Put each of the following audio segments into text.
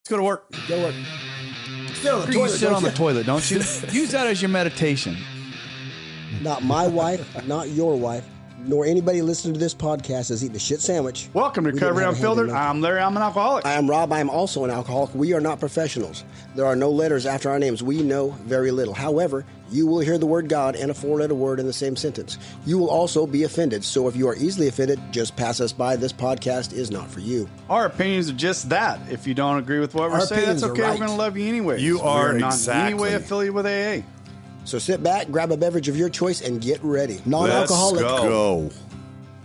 Let's go to work. Go to work. Sit on the You toilet. sit on the toilet, don't you? Use that as your meditation. Not my wife, not your wife, nor anybody listening to this podcast has eaten a shit sandwich. Welcome to We didn't Recovery have a hand in Unfiltered. nothing. I'm Larry. I'm an alcoholic. I am Rob. I am also an alcoholic. We are not professionals. There are no letters after our names. We know very little. However, you will hear the word God and a four-letter word in the same sentence. You will also be offended. So if you are easily offended, just pass us by. This podcast is not for you. Our opinions are just that. If you don't agree with what we're Our saying, that's opinions okay. are We're right. going to love you anyway. You are not exactly. in any way affiliated with AA. So sit back, grab a beverage of your choice, and get ready. Let's Non-alcoholic. go.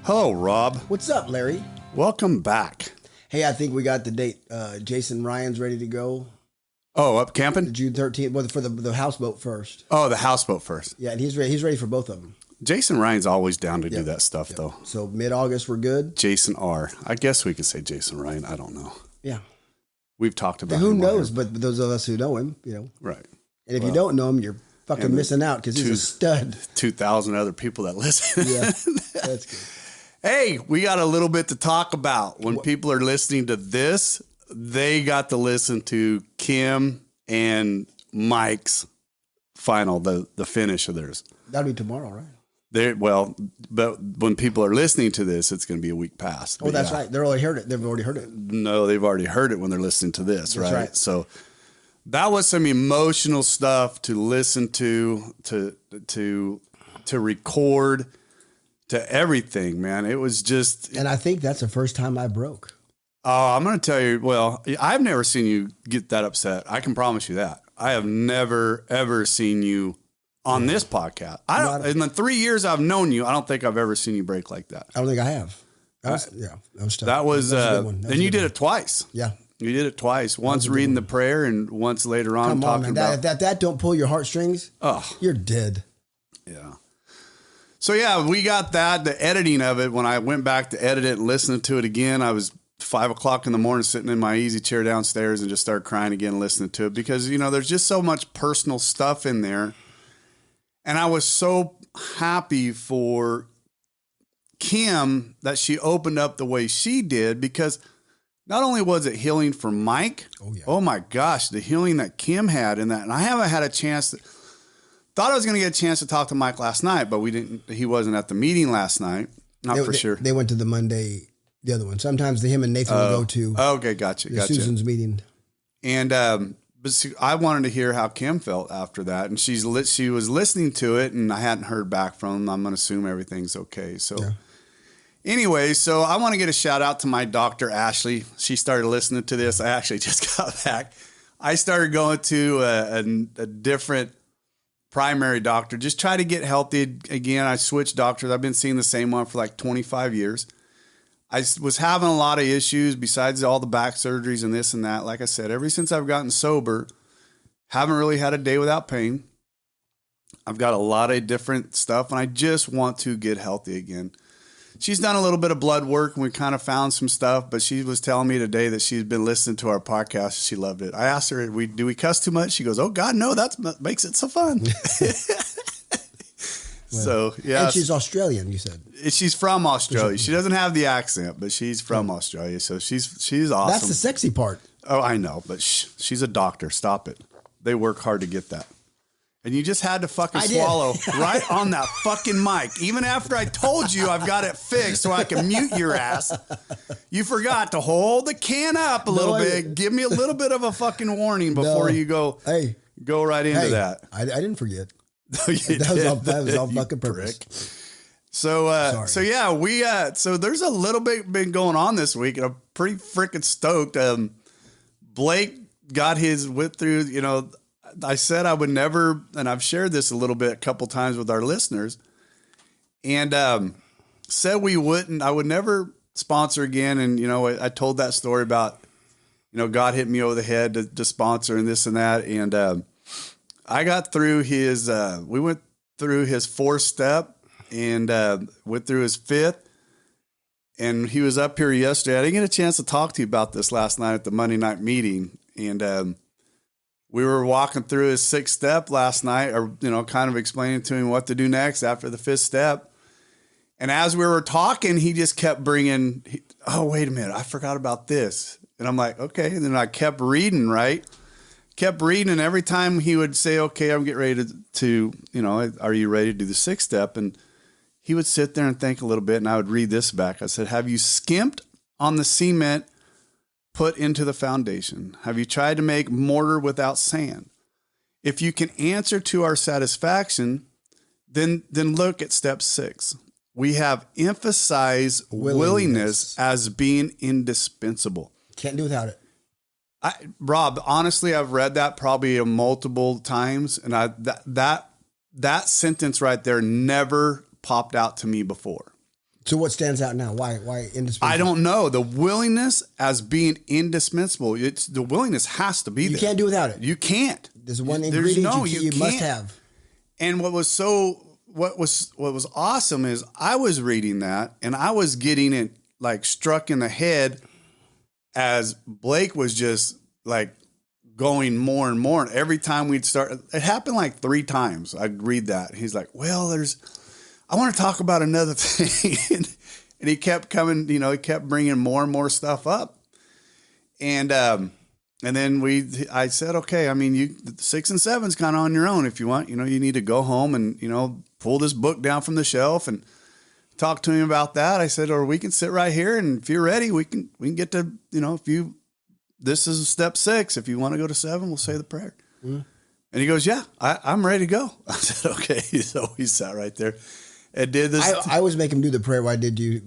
Hello, Rob. What's up, Larry? Welcome back. Hey, I think we got the date. Jason Ryan's ready to go. Oh, up camping? June 13th. Well, for the houseboat first. Oh, the houseboat first. Yeah, and he's ready. He's ready for both of them. Jason Ryan's always down to do that stuff, though. So mid-August, we're good. Jason R. I guess we could say Jason Ryan. I don't know. Yeah. We've talked about And who him knows? on here. But those of us who know him, Right. And if you don't know him, you're fucking missing out because he's a stud. 2,000 other people that listen. Yeah, that's good. Hey, we got a little bit to talk about. When people are listening to this, they got to listen to Kim and Mike's final, the finish of theirs. That'll be tomorrow, right? But when people are listening to this, it's going to be a week past. Oh, that's right. They've already heard it. They've already heard it. No, they've already heard it when they're listening to this, That's right. So that was some emotional stuff to listen to record, to everything, man. It was just. And I think that's the first time I broke. Oh, I'm going to tell you. Well, I've never seen you get that upset. I can promise you that. I have never ever seen you on this podcast. In the 3 years I've known you, I don't think I've ever seen you break like that. I don't think I have. That was tough. That was, a good one. That was and a you good did one. it twice. Yeah. You did it twice. Once reading the prayer and once later on Come on, talking man. about. If that don't pull your heartstrings, Oh, you're dead. yeah. So yeah, we got that. The editing of it, when I went back to edit it and listen to it again, I was 5 o'clock in the morning sitting in my easy chair downstairs and just started crying again listening to it because, there's just so much personal stuff in there. And I was so happy for Kim that she opened up the way she did, because not only was it healing for Mike, oh my gosh, the healing that Kim had in that. And I haven't had a chance thought I was going to get a chance to talk to Mike last night, but he wasn't at the meeting last night. For sure. They went to the Monday, the other one. Sometimes him and Nathan will go to Okay, gotcha. Susan's meeting. And but see, I wanted to hear how Kim felt after that, and she was listening to it, and I hadn't heard back from him. I'm going to assume everything's okay. So anyway, so I want to get a shout out to my doctor, Ashley. She started listening to this. I actually just got back. I started going to a different primary doctor, just try to get healthy again. I switched doctors. I've been seeing the same one for like 25 years. I was having a lot of issues besides all the back surgeries and this and that. Like I said, ever since I've gotten sober, haven't really had a day without pain. I've got a lot of different stuff, and I just want to get healthy again. She's done a little bit of blood work, and we kind of found some stuff, but she was telling me today that she's been listening to our podcast. She loved it. I asked her, do we cuss too much? She goes, oh God, no, that makes it so fun. So, yeah. And she's Australian, you said. She's from Australia. She doesn't have the accent, but she's from Australia. So she's awesome. That's the sexy part. Oh, I know, but she's a doctor. Stop it. They work hard to get that. And you just had to fucking swallow right on that fucking mic. Even after I told you I've got it fixed so I can mute your ass, you forgot to hold the can up a little bit. Give me a little bit of a fucking warning before you go right into that. I didn't forget. That was all fucking purpose. So yeah, so there's a little bit been going on this week, and I'm pretty freaking stoked. Blake got his went through, I said I would never, and I've shared this a little bit a couple times with our listeners, and said I would never sponsor again. And, I told that story about, God hit me over the head to sponsor and this and that. And I got through we went through his 4th step and went through his 5th. And he was up here yesterday. I didn't get a chance to talk to you about this last night at the Monday night meeting. And we were walking through his 6th step last night, or, kind of explaining to him what to do next after the 5th step. And as we were talking, he just kept bringing, oh, wait a minute, I forgot about this. And I'm like, okay. And then I kept reading, right? Kept reading. And every time he would say, okay, I'm getting ready to, you know, are you ready to do the 6th step? And he would sit there and think a little bit. And I would read this back. I said, have you skimped on the cement put into the foundation? Have you tried to make mortar without sand? If you can answer to our satisfaction, then look at step 6. We have emphasized willingness as being indispensable. Can't do without it. Rob, honestly, I've read that probably multiple times, and that sentence right there never popped out to me before. So what stands out now? Why indispensable? I don't know. The willingness as being indispensable. The willingness has to be there. You can't do without it. You can't. There's one ingredient you must have. And what was awesome is I was reading that and I was getting it like struck in the head as Blake was just like going more and more. And every time we'd start, it happened like 3 times. I'd read that. He's like, well, I want to talk about another thing. And he kept coming, you know, he kept bringing more and more stuff up. And then I said, okay, I mean, 6 and 7 is kind of on your own. If you want, you know, you need to go home and, you know, pull this book down from the shelf and talk to him about that. I said, or we can sit right here. And if you're ready, we can get to, you know, this is step 6. If you want to go to 7, we'll say the prayer. Mm-hmm. And he goes, yeah, I'm ready to go. I said, okay. So we sat right there and did this. I always make him do the prayer. Why did you?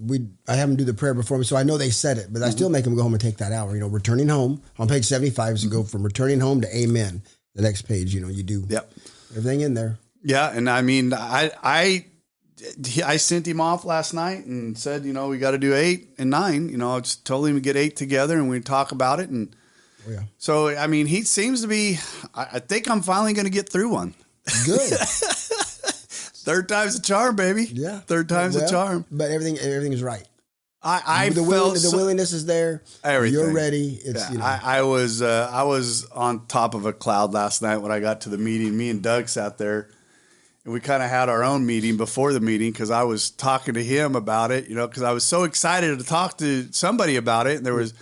I have him do the prayer before me, so I know they said it, but I still make him go home and take that hour. You know, returning home on page 75 is to go from returning home to amen. The next page, you know, you do everything in there. Yeah. And I mean, I sent him off last night and said, you know, we got to do 8 and 9. You know, I just told him to get 8 together and we talk about it. And so, I mean, he seems to be, I think I'm finally going to get through one. Good. 3rd time's a charm, baby. Yeah. 3rd time's a charm. But everything is right. The willingness is there. Everything. You're ready. It's, you know. I was on top of a cloud last night when I got to the meeting. Me and Doug sat there. And we kind of had our own meeting before the meeting because I was talking to him about it, you know, because I was so excited to talk to somebody about it. And it was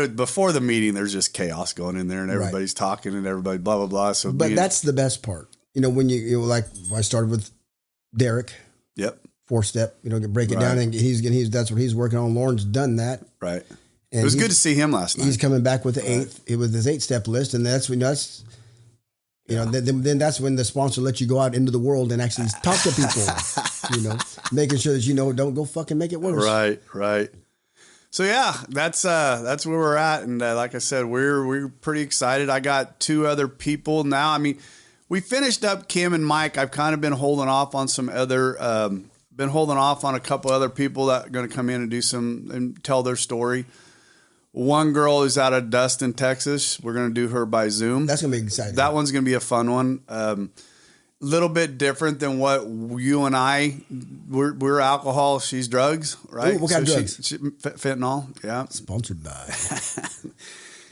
before the meeting, there's just chaos going in there and everybody's talking and everybody blah, blah, blah. So, but that's the best part. You know, when you know, like I started with Derek. Yep. 4-step, you know, break it down. And that's what he's working on. Lauren's done that. Right. And it was good to see him last night. He's coming back with the 8th. It was his 8-step list. And that's then that's when the sponsor lets you go out into the world and actually talk to people, you know, making sure that, you know, don't go fucking make it worse. Right. So yeah, that's where we're at. And like I said, we're pretty excited. I got 2 other people now. I mean, we finished up Kim and Mike. I've kind of been holding off on a couple other people that are going to come in and do and tell their story. One girl is out of Dustin, Texas. We're going to do her by Zoom. That's going to be exciting. That one's going to be a fun one. Little bit different than what you and we're alcohol. She's drugs, right? Ooh, what kind of drugs? Fentanyl. Yeah. Sponsored by.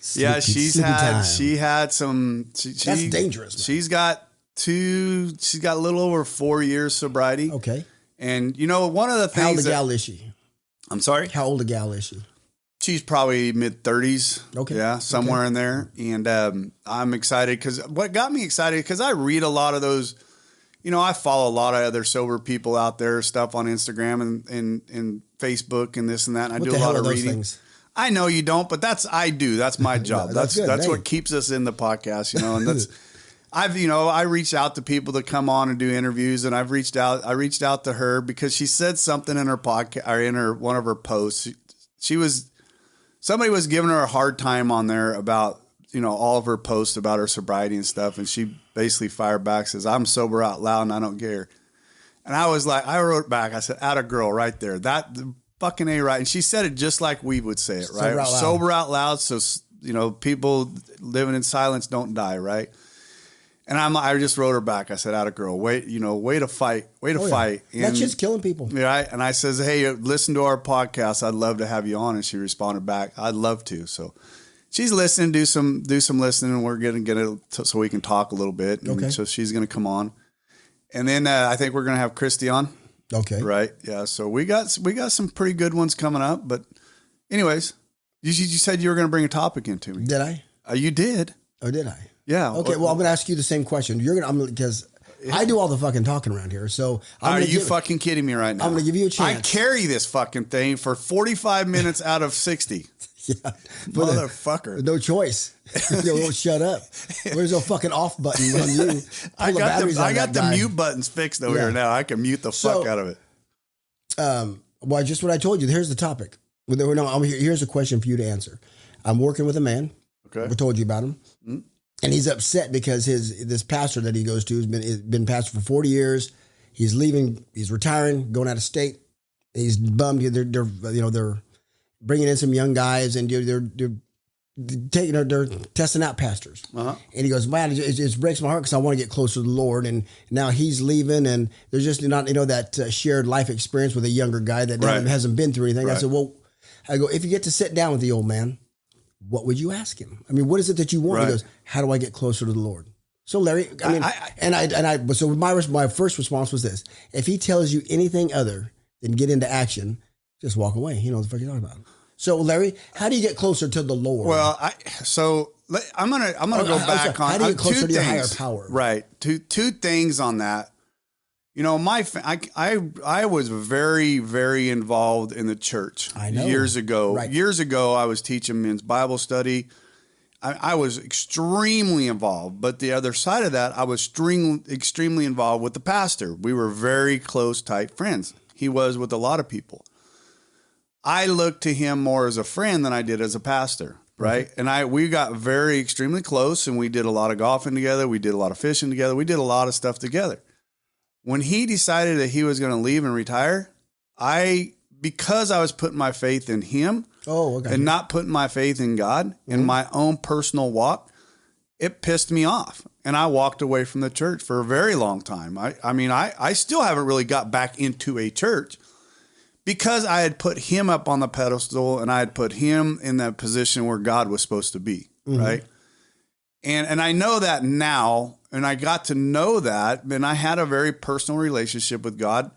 She had some. That's dangerous. Man. She's got a little over 4 years sobriety. Okay. And you know, one of the things. How old a gal is she? I'm sorry? How old a gal is she? She's probably mid-30s. Okay. Yeah, somewhere in there. And I'm excited because what got me excited, because I read a lot of those, you know, I follow a lot of other sober people out there, stuff on Instagram and Facebook and this and that. And I do a lot of reading. Things? I know you don't, but I do. That's my job. That's what keeps us in the podcast, you know, and that's, I reached out to people to come on and do interviews, and I reached out to her because she said something in her podcast or in one of her posts. Somebody was giving her a hard time on there about, you know, all of her posts about her sobriety and stuff. And she basically fired back, says, I'm sober out loud and I don't care. And I was like, I wrote back, I said, atta girl right there. That fucking A right. And she said it just like we would say it, right? Sober out loud. So, you know, people living in silence don't die, right? And I just wrote her back. I said, atta girl, way to fight. Fight. And that shit's killing people. Right. And I says, hey, listen to our podcast. I'd love to have you on. And she responded back, I'd love to. So she's listening, do some listening, and we're going to get it so we can talk a little bit. And so she's going to come on. And then I think we're going to have Christy on. Okay. Right. Yeah. So we got some pretty good ones coming up. But anyways. You said you were going to bring a topic into me. Did I? You did. Oh, did I? Yeah. Okay. Well, I'm going to ask you the same question. Because I do all the fucking talking around here. So are you fucking kidding me right now? I'm going to give you a chance. I carry this fucking thing for 45 minutes out of 60. Yeah, motherfucker. No choice. You won't shut up. There's no fucking off button on you. I got the mute buttons fixed over here now. I can mute the fuck out of it. Well, just what I told you. Here's the topic. Here's a question for you to answer. I'm working with a man. Okay. I told you about him. Mm-hmm. And he's upset because this pastor that he goes to has been pastor for 40 years. He's leaving. He's retiring, going out of state. He's bummed. They're bringing in some young guys, and they're testing out pastors. Uh-huh. And he goes, man, it just breaks my heart because I want to get closer to the Lord. And now he's leaving, and there's just not that shared life experience with a younger guy that hasn't been through anything. Right. I said, well, if you get to sit down with the old man, what would you ask him? I mean, what is it that you want? Right. He goes, how do I get closer to the Lord? So Larry, so my first response was this: if he tells you anything other than get into action, just walk away. He knows what the fuck you're talking about. So Larry, how do you get closer to the Lord? Well, I'm gonna go back on how do you get closer to your higher power? Right. Two things on that. You know, I was very, very involved in the church. I know. Years ago. Right. Years ago, I was teaching men's Bible study. I was extremely involved. But the other side of that, I was extremely involved with the pastor. We were very close, tight friends. He was with a lot of people. I looked to him more as a friend than I did as a pastor, right? Mm-hmm. And we got extremely close, and we did a lot of golfing together. We did a lot of fishing together. We did a lot of stuff together. When he decided that he was going to leave and retire, because I was putting my faith in him and not putting my faith in God in my own personal walk, it pissed me off. And I walked away from the church for a very long time. I still haven't really got back into a church because I had put him up on the pedestal and I had put him in that position where God was supposed to be, right? And I know that now, and I got to know that, and I had a very personal relationship with God,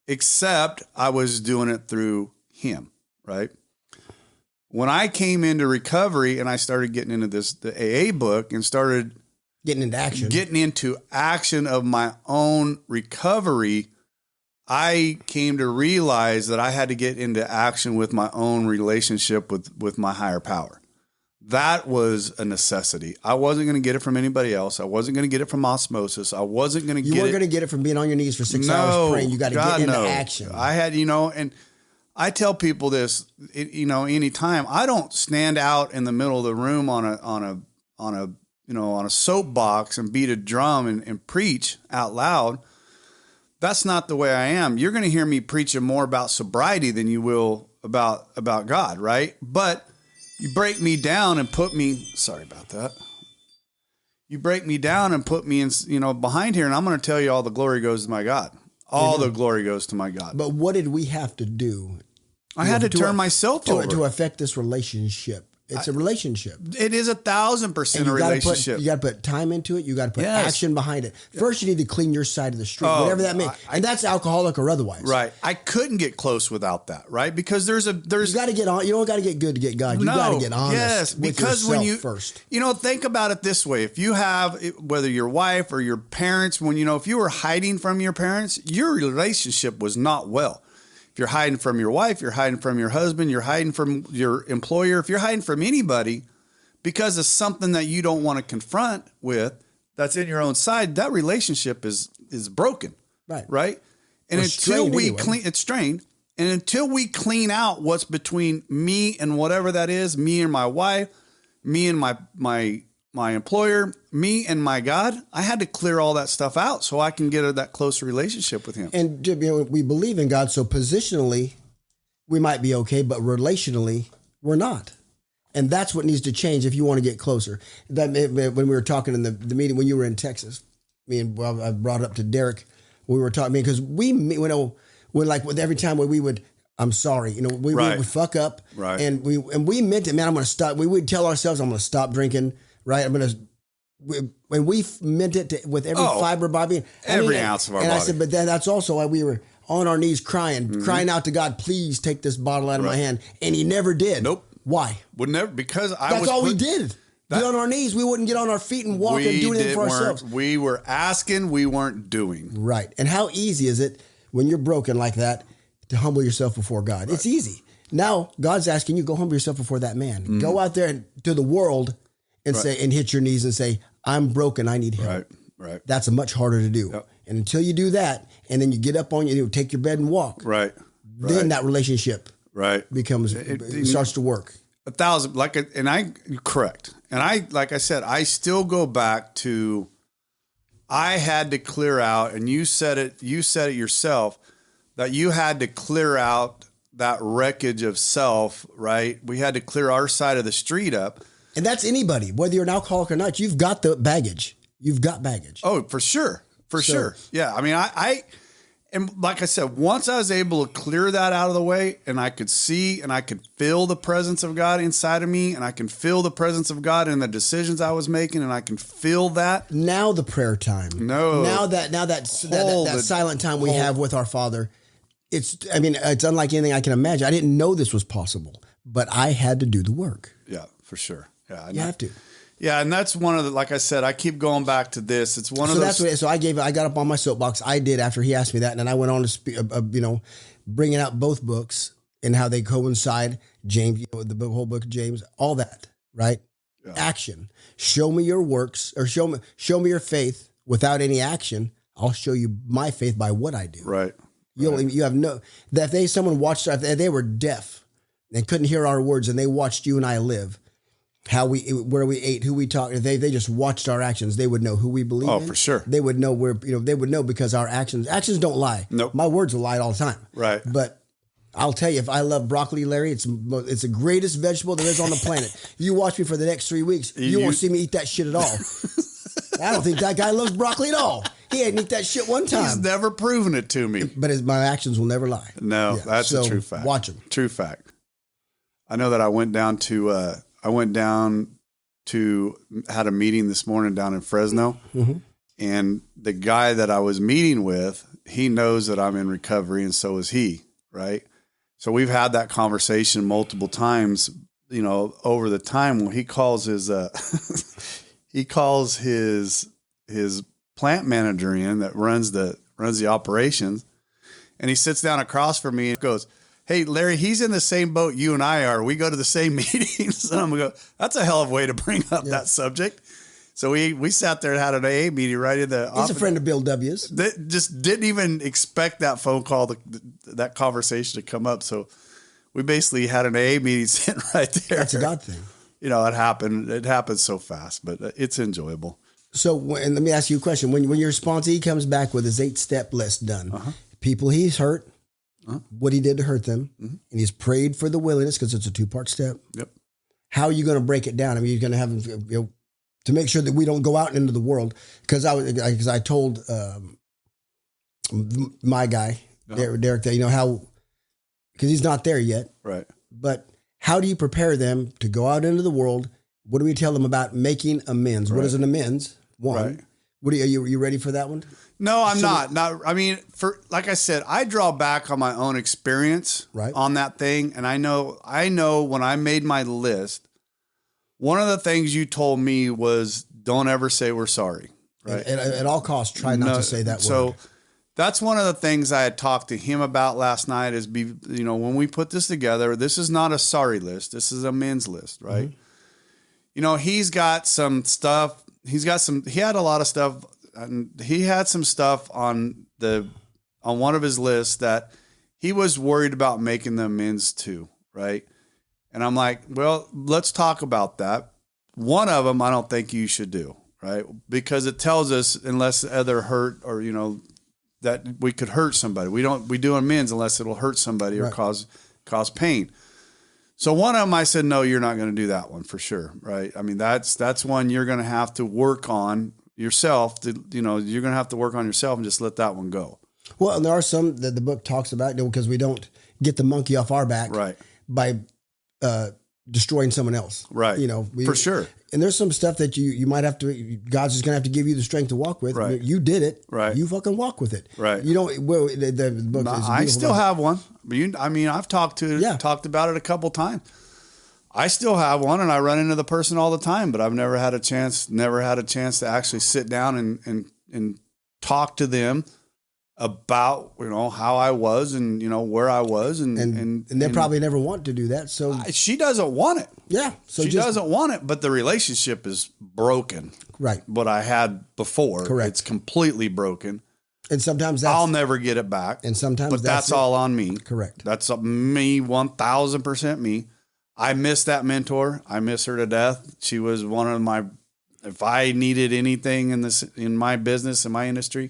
except I was doing it through him, right? When I came into recovery and I started getting into the AA book and started getting into action of my own recovery, I came to realize that I had to get into action with my own relationship with my higher power. That was a necessity. I wasn't going to get it from anybody else. I wasn't going to get it from osmosis. I wasn't going to get it. You weren't going to get it from being on your knees for 6 hours praying. You got to get into action. I had, and I tell people this, anytime. I don't stand out in the middle of the room on a soapbox and beat a drum and preach out loud. That's not the way I am. You're going to hear me preaching more about sobriety than you will about God, right? But you break me down and put me, sorry about that. You break me down and put me in, behind here, and I'm going to tell you all the glory goes to my God. All the glory goes to my God. But what did we have to do? I had to turn myself over. To affect this relationship. It's a relationship. It is 1,000% a relationship. You got to put time into it. You got to put action behind it. First, you need to clean your side of the street, whatever that means. And that's alcoholic or otherwise. Right. I couldn't get close without that, right? Because there's you got to get on. You don't got to get good to get God. You got to get honest with yourself first. Think about it this way. If you have, whether your wife or your parents, if you were hiding from your parents, your relationship was not well. If you're hiding from your wife, you're hiding from your husband, you're hiding from your employer, if you're hiding from anybody because of something that you don't want to confront with that's in your own side, that relationship is broken. Right? And until we it's strained. And until we clean out what's between me and whatever that is, me and my wife, me and my employer, me and my God, I had to clear all that stuff out so I can get that closer relationship with him. And we believe in God, so positionally we might be okay, but relationally we're not. And that's what needs to change if you want to get closer. When we were talking in the meeting, when you were in Texas, I brought it up to Derek. We were talking because with every time we would, I'm sorry, we would fuck up, right? And we meant it, man. I'm going to stop. We would tell ourselves, I'm going to stop drinking. Right, when we meant it with every fiber of our being, every ounce of our body. And I said, but then that's also why we were on our knees crying out to God, please take this bottle out of my hand. And he never did. Nope. Why? Would never, because That's all we did. Get on our knees. We wouldn't get on our feet and walk and do anything for ourselves. We were asking, we weren't doing. Right. And how easy is it when you're broken like that to humble yourself before God? Right. It's easy. Now God's asking you, go humble yourself before that man. Mm-hmm. Go out there to the world and say, and hit your knees and say, I'm broken. I need help. Right. That's much harder to do. Yep. And until you do that, and then you get up on you, take your bed and walk. Right. Then that relationship becomes, it starts to work. 1,000, correct. And like I said, I still go back to, I had to clear out, and you said it yourself, that you had to clear out that wreckage of self, right? We had to clear our side of the street up. And that's anybody, whether you're an alcoholic or not, you've got the baggage. You've got baggage. Oh, for sure. Sure. Yeah. I mean, and like I said, once I was able to clear that out of the way, and I could see and I could feel the presence of God inside of me, and I can feel the presence of God in the decisions I was making, and I can feel that. Now the prayer time. Now that silent time we have with our Father, it's unlike anything I can imagine. I didn't know this was possible, but I had to do the work. Yeah, for sure. Yeah, you have to. Yeah, and that's one of the, like I said, I keep going back to this. It's one of those. So I got up on my soapbox. I did after he asked me that, and then I went on to speak, bringing out both books and how they coincide. James, the whole book of James, all that, right? Yeah. Action. Show me your works, or show me your faith without any action. I'll show you my faith by what I do. Right. You have no, that if someone watched, if they were deaf and couldn't hear our words, and they watched you and I live, where we ate, who we talked, if they just watched our actions, they would know who we believe in. Oh, for sure. They would know they would know, because our actions don't lie. Nope. My words will lie all the time. Right. But I'll tell you, if I love broccoli, Larry, it's the greatest vegetable there is on the planet. You watch me for the next 3 weeks, you won't see me eat that shit at all. I don't think that guy loves broccoli at all. He hadn't eat that shit one time. He's never proven it to me. But my actions will never lie. No, that's a true fact. Watch him. True fact. I know that I went down to had a meeting this morning down in Fresno, and the guy that I was meeting with, he knows that I'm in recovery, and so is he, right? So we've had that conversation multiple times, over the time. When he calls his his plant manager in that runs the operations, and he sits down across from me and goes, "Hey, Larry, he's in the same boat you and I are. We go to the same meetings." And I'm going to go, that's a hell of a way to bring up that subject. So we sat there and had an AA meeting right in the office. He's a friend of Bill W's. That just didn't even expect that phone call, that conversation to come up. So we basically had an AA meeting sitting right there. That's a God thing. It happened. It happened so fast, but it's enjoyable. So, and let me ask you a question. When your sponsee comes back with his 8-step list done, people he's hurt, what he did to hurt them, and he's prayed for the willingness, because it's a 2-part step. Yep. How are you going to break it down? I mean, you're going to have him, to make sure that we don't go out into the world. Because I told my guy, Derek, that because he's not there yet. Right. But how do you prepare them to go out into the world? What do we tell them about making amends? Right. What is an amends? One. Right. What are you ready for that one? No, I'm not. I mean, like I said, I draw back on my own experience on that thing. And I know when I made my list, one of the things you told me was, don't ever say we're sorry. Right. And at all costs, try not to say that word. So that's one of the things I had talked to him about last night is, when we put this together, this is not a sorry list. This is a amends list, right? He's got some stuff. He had a lot of stuff. And he had some stuff on one of his lists that he was worried about making the amends to, right? And I'm like, well, let's talk about that. One of them I don't think you should do, right? Because it tells us, unless other hurt or, that we could hurt somebody. We do amends unless it'll hurt somebody or cause pain. So one of them I said, no, you're not going to do that one for sure, right? I mean, that's one you're going to have to work on yourself. You're going to have to work on yourself and just let that one go. Well, and there are some that the book talks about, because we don't get the monkey off our back by destroying someone else. Right. For sure. And there's some stuff that you might have to, God's just going to have to give you the strength to walk with. Right. You did it. Right. You fucking walk with it. Right. You don't, the book is I still have one. I've talked about it a couple times. I still have one, and I run into the person all the time, but I've never had a chance to actually sit down and talk to them about, how I was and, where I was. And they probably never want to do that. So she doesn't want it. Yeah. So she doesn't want it, but the relationship is broken. Right. What I had before. Correct. It's completely broken. And sometimes I'll never get it back. And sometimes but that's all on me. Correct. That's me, 1000% me. I miss that mentor. I miss her to death. She was one of my, if I needed anything in my business, in my industry,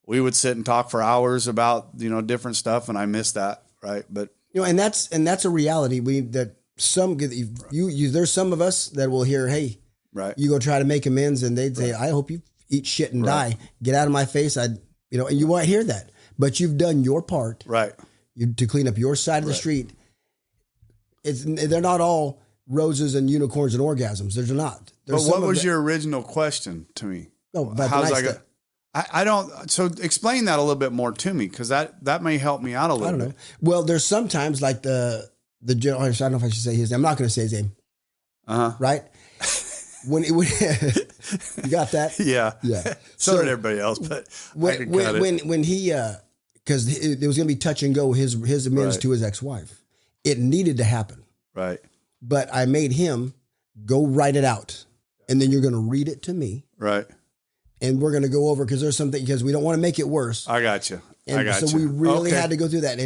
we would sit and talk for hours about, different stuff. And I miss that. Right. But, and that's a reality. There's some of us that will hear, hey, right, you go try to make amends, and they'd say, I hope you eat shit and die. Get out of my face. And you won't hear that, but you've done your part. Right. To clean up your side of the street. They're not all roses and unicorns and orgasms. They're not. But what was your original question to me? Oh, about how's the nice that? I don't. So explain that a little bit more to me, because that may help me out a little bit. I don't know. Well, there's sometimes like the general. I don't know if I should say his name. I'm not going to say his name. Right. When you got that? Yeah. Yeah. So did everybody else, but when he because it was going to be touch and go his amends to his ex-wife. It needed to happen. Right. But I made him go write it out, and then you're going to read it to me. Right. And we're going to go over, because there's something, because we don't want to make it worse. I got you. And so we really had to go through that.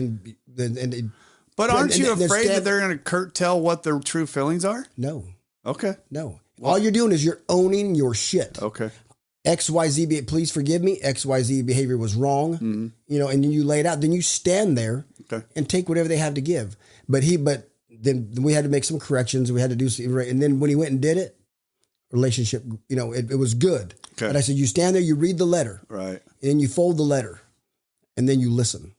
But aren't you afraid that they're going to curtail what their true feelings are? No. Okay. No. All you're doing is you're owning your shit. Okay. XYZ, please forgive me. XYZ behavior was wrong. Mm-hmm. And you lay it out. Then you stand there and take whatever they have to give. But then we had to make some corrections. We had to do some, and then when he went and did it, relationship, it was good. Okay. But I said, you stand there, you read the letter. Right. And then you fold the letter, and then you listen.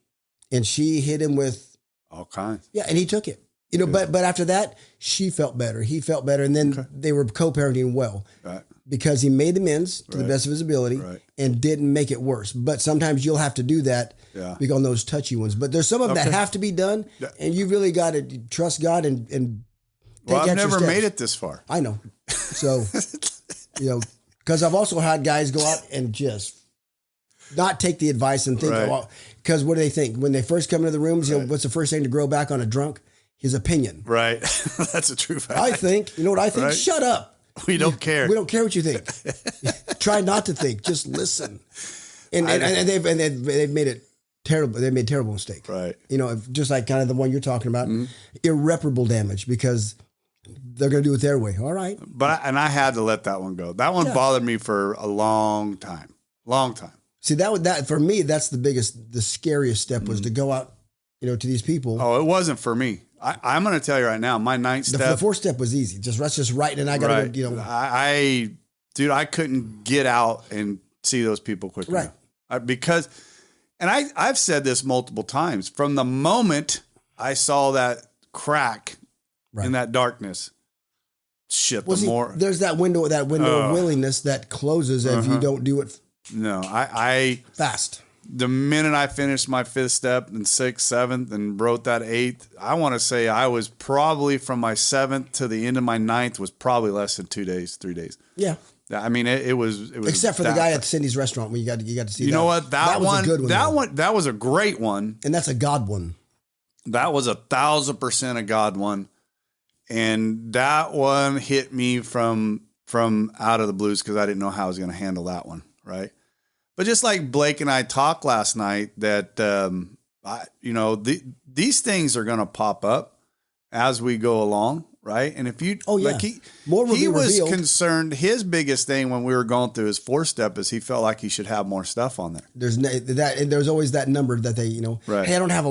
And she hit him with all kinds. Yeah. And he took it, but after that, she felt better. He felt better. And then they were co-parenting well. Right. Because he made amends to the best of his ability and didn't make it worse. But sometimes you'll have to do that because on those touchy ones. But there's some of them that have to be done, and you really got to trust God and take I've extra never steps. made it this far. I know. So, because I've also had guys go out and just not take the advice and think, because what do they think? When they first come into the rooms, what's the first thing to grow back on a drunk? His opinion. Right. That's a true fact. I think, you know what I think? Right. Shut up. We don't care. We don't care what you think. Try not to think. Just listen. And they've made it terrible. They made terrible mistakes. Right. Just like kind of the one you're talking about, irreparable damage, because they're going to do it their way. All right. But I had to let that one go. That one bothered me for a long time. Long time. See, that for me, that's the scariest step was to go out, to these people. Oh, it wasn't for me. I'm going to tell you right now, my ninth step. The fourth step was easy. Let's just write, and I got to go, Dude, I couldn't get out and see those people quickly. Right. Because, and I've said this multiple times, from the moment I saw that crack in that darkness, there's that window of willingness that closes if you don't do it. No, I fast. The minute I finished my fifth step and sixth, seventh, and wrote that eighth, I want to say I was probably from my seventh to the end of my ninth was probably less than 2 days, 3 days. Yeah. I mean, it was except for the guy at Cindy's restaurant when you got to see. You know what? That was a good one. That was a great one, and that's a God one. That was 1,000% a God one, and that one hit me from out of the blues because I didn't know how I was going to handle that one. Right. But just like Blake and I talked last night, that these things are going to pop up as we go along, right? And if you, he was concerned. His biggest thing when we were going through his 4th step is he felt like he should have more stuff on there. There's always that number that they, right. Hey, I didn't have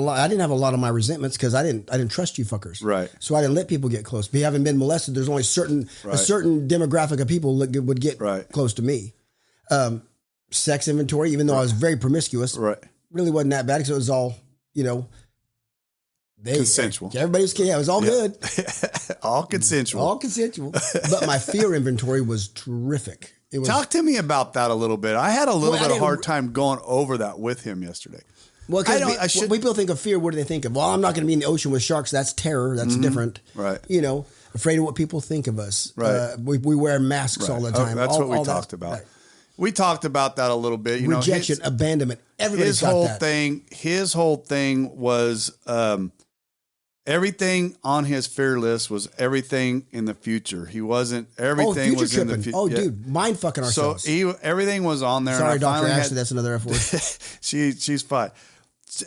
a lot of my resentments because I didn't trust you fuckers, right? So I didn't let people get close. If you haven't been molested, there's only a certain demographic of people that would get close to me. Sex inventory, even though I was very promiscuous, really wasn't that bad because it was all, consensual. Everybody was, it was all good. All consensual. All consensual. But my fear inventory was terrific. Talk to me about that a little bit. I had a little bit of hard time going over that with him yesterday. Well, because when people think of fear, what do they think of? Well, I'm not going to be in the ocean with sharks. That's terror. That's different. Right. You know, afraid of what people think of us. Right. We wear masks all the time. That's what we talked about. Right. We talked about that a little bit. Rejection, abandonment. Everybody's got that. His whole thing was everything on his fear list was everything in the future. He wasn't everything was tripping. in the future. Oh, dude, mind fucking ourselves. So everything was on there. Sorry, Dr. Ashley, that's another F word. She's fine.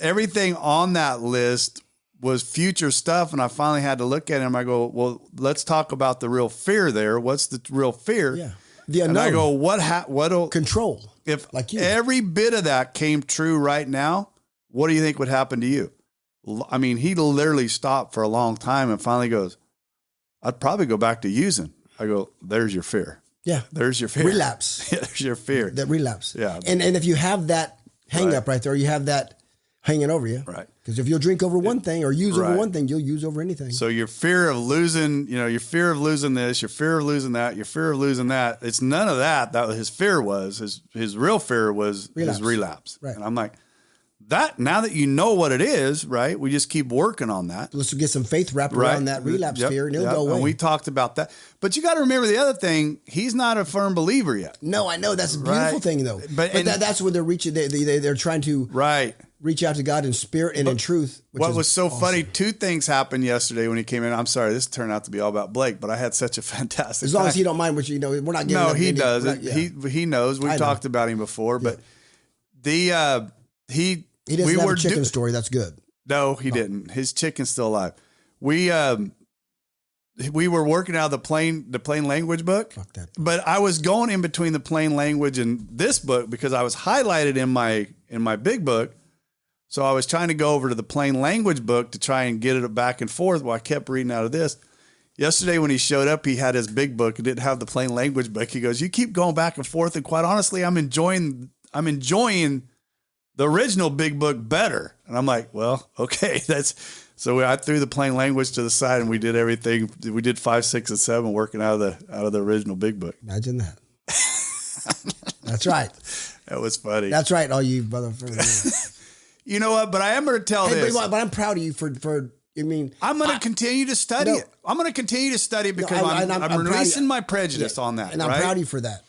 Everything on that list was future stuff, and I finally had to look at him. I go, well, let's talk about the real fear there. What's the real fear? Yeah. The unknown. And I go, what'll control? If like you. Every bit of that came true right now, what do you think would happen to you? I mean, he literally stopped for a long time and finally goes, I'd probably go back to using. I go, there's your fear. Yeah. There's your fear. Relapse. Yeah, there's your fear. That relapse. Yeah. And if you have that hang up right there, you have that hanging over you. Right. Because if you'll drink over one thing or use over one thing, you'll use over anything. So your fear of losing, your fear of losing this, your fear of losing that, your fear of losing that, it's none of that. That was his fear was. His real fear was his relapse. Right. And I'm like, now that you know what it is, right, we just keep working on that. Let's get some faith wrapped around that relapse fear and it'll go away. And we talked about that. But you got to remember the other thing, he's not a firm believer yet. No, I know. That's a beautiful thing, though. But that's when they're reaching, they're trying to reach out to God in spirit and in truth. What was so funny, two things happened yesterday when he came in. I'm sorry, this turned out to be all about Blake, but I had such a fantastic As long as he don't mind, which, we're not giving No, he does. He knows. We've talked about him before, but he doesn't have a chicken story. That's good. No, he didn't. His chicken's still alive. We were working out of the plain language book. Fuck that. But I was going in between the plain language and this book because I was highlighted in my big book. So I was trying to go over to the plain language book to try and get it back and forth while I kept reading out of this. Yesterday when he showed up, he had his big book and didn't have the plain language book. He goes, "You keep going back and forth, and quite honestly, I'm enjoying the original big book better." And I'm like, well, okay, so I threw the plain language to the side and we did everything. We did 5, 6, and 7 working out of the original big book. Imagine that. That's right. That was funny. That's right. All you motherfuckers. You know what? But I am going to tell this. But I'm proud of you for I'm going to continue to study it. I'm going to continue to study it because I'm releasing my prejudice on that. And I'm proud of you for that.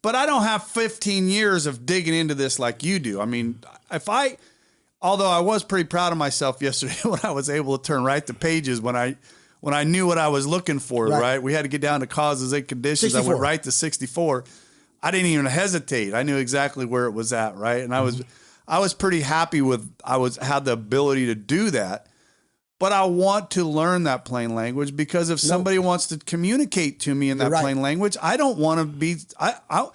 But I don't have 15 years of digging into this like you do. I mean, although I was pretty proud of myself yesterday when I was able to turn right the pages when I knew what I was looking for, right? We had to get down to causes and conditions. 64. I went right to 64. I didn't even hesitate. I knew exactly where it was at, right? And I was pretty happy had the ability to do that. But I want to learn that plain language because if somebody wants to communicate to me in that plain language, I don't want to be, and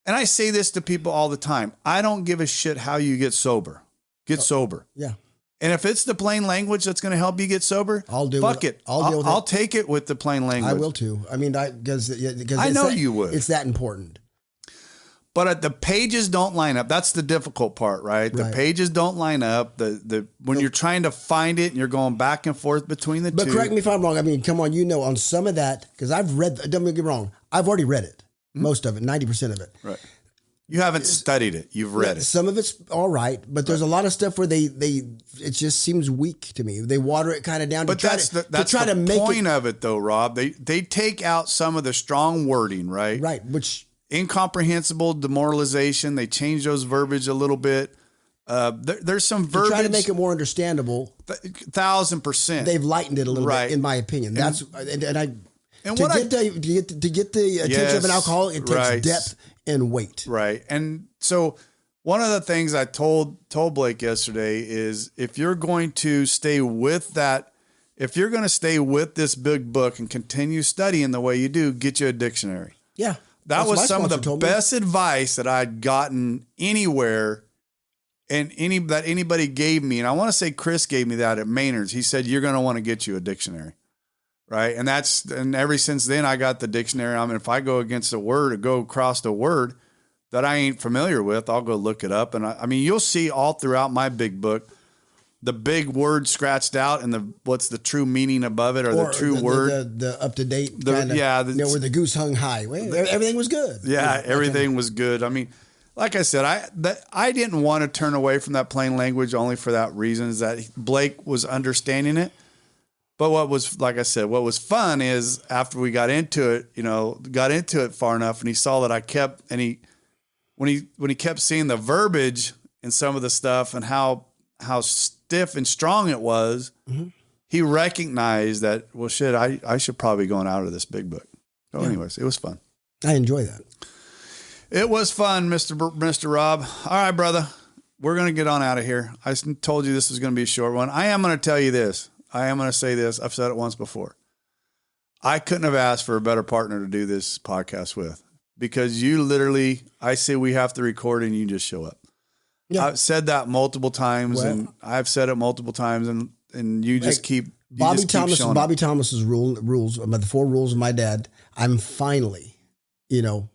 I say this to people all the time. I don't give a shit how you get sober. Get sober. Yeah. And if it's the plain language that's going to help you get sober, I'll do fuck it. it. I'll take it with the plain language. I will too. I mean, because I know you would. It's that important. But the pages don't line up. That's the difficult part, right? The pages don't line up. When you're trying to find it and you're going back and forth between the two. But correct me if I'm wrong. I mean, come on, on some of that, because I've read, don't get me wrong, I've already read it. Most of it, 90% of it. Right. You haven't studied it. You've read it. Some of it's all right, but there's a lot of stuff where it just seems weak to me. They water it kind of down. But that's the point of it, though, Rob. They take out some of the strong wording, right? Right, which... Incomprehensible, demoralization. They change those verbiage a little bit. There's some verbiage. Try to make it more understandable. 1,000%. They've lightened it a little bit, in my opinion. To get the attention of an alcoholic, it takes depth and weight. Right. And so one of the things I told Blake yesterday is if you're going to stay with this big book and continue studying the way you do, get you a dictionary. Yeah. That was some of the best advice that I'd gotten anywhere and that anybody gave me. And I want to say Chris gave me that at Maynard's. He said, you're going to want to get you a dictionary. Right. And ever since then I got the dictionary. I mean, if I go against a word or go across a word that I ain't familiar with, I'll go look it up. And I mean, you'll see all throughout my big book, the big word scratched out and what's the true meaning above it or the true word. The up to date. Where the goose hung high. Everything was good. Yeah, everything was good. I mean, like I said, I didn't want to turn away from that plain language only for that reason, is that Blake was understanding it. But what was, like I said, what was fun is after we got into it far enough, and he saw that I kept, and when he kept seeing the verbiage in some of the stuff and how stiff and strong it was, he recognized that, well, shit, I should probably go out of this big book. So anyways, it was fun. I enjoy that. It was fun, Mr. Rob. All right, brother, we're going to get on out of here. I told you this was going to be a short one. I am going to tell you this. I am going to say this. I've said it once before. I couldn't have asked for a better partner to do this podcast with, because you literally, I say we have to record and you just show up. Yeah. I've said that multiple times, and I've said it multiple times, and you just keep. Bobby Thomas's rules, the 4 rules of my dad. I'm finally, rule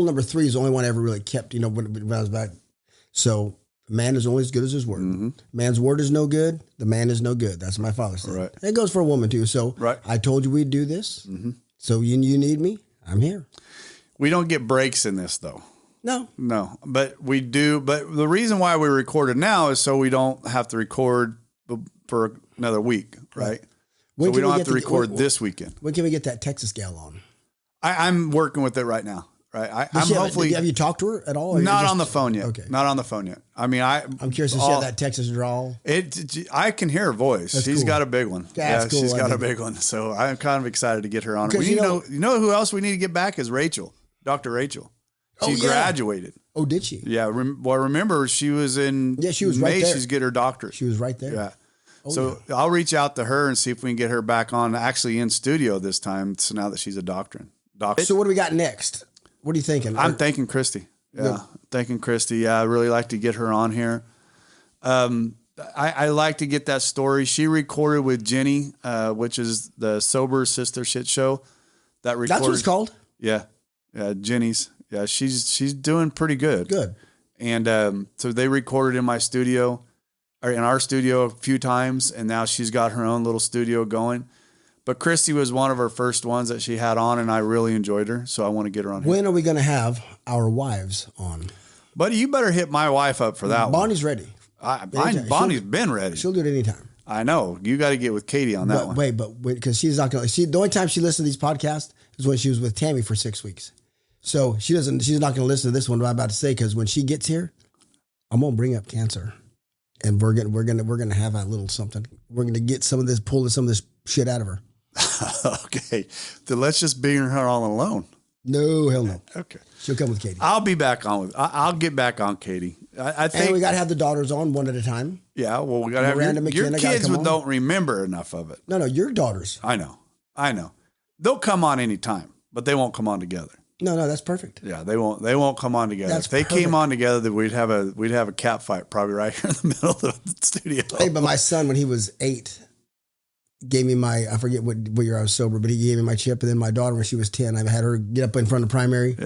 number 3 is the only one I ever really kept, when I was back. So, man is only as good as his word. Mm-hmm. Man's word is no good. The man is no good. That's what my father said. Right. It goes for a woman too. So I told you we'd do this. Mm-hmm. So you need me. I'm here. We don't get breaks in this though. No, but we do. But the reason why we recorded now is so we don't have to record for another week. Right. So we don't have to record this weekend. When can we get that Texas gal on? I'm working with it right now. Right. Have you talked to her at all? Not on the phone yet. Okay. Not on the phone yet. I mean, I'm curious if she had that Texas drawl. I can hear her voice. That's She's got a big one. That's cool. She's got a big one. So I'm kind of excited to get her on. You know who else we need to get back is Rachel, Dr. Rachel. She graduated. Oh, did she? Yeah. Remember she was in she was May. Right there. She's get her doctorate. She was right there. Yeah. I'll reach out to her and see if we can get her back on, actually in studio this time. So now that she's a doctor. So what do we got next? What are you thinking? I'm thanking Christy. Yeah, thanking Christy. Yeah, I really like to get her on here. I like to get that story. She recorded with Jenny, which is the Sober Sister Shit Show. That's what it's called? Yeah. Jenny's. Yeah, she's doing pretty good. Good. And so they recorded in my studio, or in our studio a few times, and now she's got her own little studio going. But Christy was one of her first ones that she had on, and I really enjoyed her, so I want to get her on here. When are we going to have our wives on? Buddy, you better hit my wife up for that Bonnie's ready. Bonnie's been ready. She'll do it anytime. I know. You got to get with Katie on that one. Wait, because she's not going to. The only time she listened to these podcasts is when she was with Tammy for 6 weeks. So she's not going to listen to this one, what I'm about to say, because when she gets here, I'm going to bring up cancer. And we're going to have a little something. We're going to pull some of this shit out of her. Okay. Then let's just bring her all alone. No, hell no. Okay. She'll come with Katie. I'll be back on I'll get back on Katie. I think. And we got to have the daughters on one at a time. Yeah. Well, we got to have your kids don't remember enough of it. No, your daughters. I know. They'll come on anytime, but they won't come on together. No, that's perfect. Yeah, they won't come on together. If they came on together, then we'd have a cat fight probably right here in the middle of the studio. Hey, but my son, when he was 8, gave me I forget what year I was sober, but he gave me my chip. And then my daughter, when she was 10, I had her get up in front of primary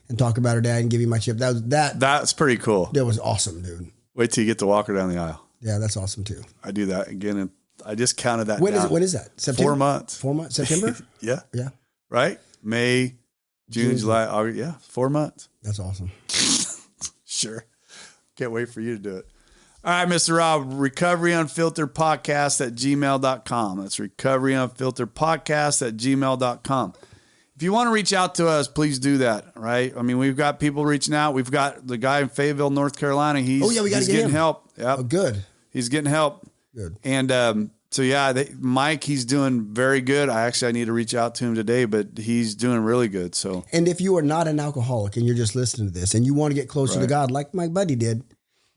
and talk about her dad and give me my chip. That's pretty cool. That was awesome, dude. Wait till you get to walk her down the aisle. Yeah, that's awesome too. I do that again, and I just counted that. When is that? September? 4 months. 4 months? September? Yeah. Yeah. Right? May, June, July, August. Yeah, 4 months. That's awesome. Sure. Can't wait for you to do it. All right, Mr. Rob, recoveryunfilteredpodcast@gmail.com. That's recoveryunfilteredpodcast@gmail.com. If you want to reach out to us, please do that, right? I mean, we've got people reaching out. We've got the guy in Fayetteville, North Carolina. We got to get getting him. help. Yep. Oh, good. He's getting help. Good. And so, yeah, Mike, he's doing very good. I need to reach out to him today, but he's doing really good. So, and if you are not an alcoholic and you're just listening to this and you want to get closer to God, like my buddy did,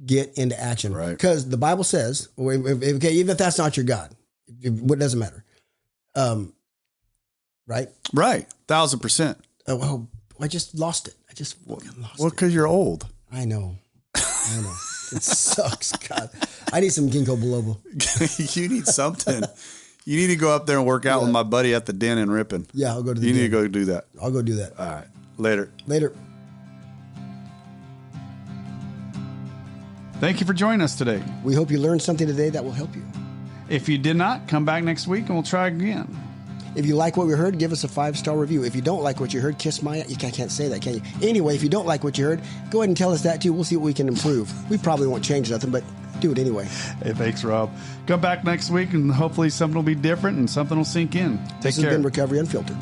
get into action. Right. Because the Bible says, okay, even if that's not your God, it doesn't matter. Right? Right. 1,000%. Oh, I just lost it. I just lost it. Well, because you're old. I know. It sucks. God, I need some ginkgo biloba. You need something. You need to go up there and work out with my buddy at the den in Ripon. Yeah, I'll go to the den. You need to go do that. I'll go do that. All right. Later. Thank you for joining us today. We hope you learned something today that will help you. If you did not, come back next week and we'll try again. If you like what we heard, give us a 5-star review. If you don't like what you heard, kiss my... You can't say that, can you? Anyway, if you don't like what you heard, go ahead and tell us that too. We'll see what we can improve. We probably won't change nothing, but do it anyway. Hey, thanks, Rob. Come back next week, and hopefully something will be different and something will sink in. Take care. This has been Recovery Unfiltered.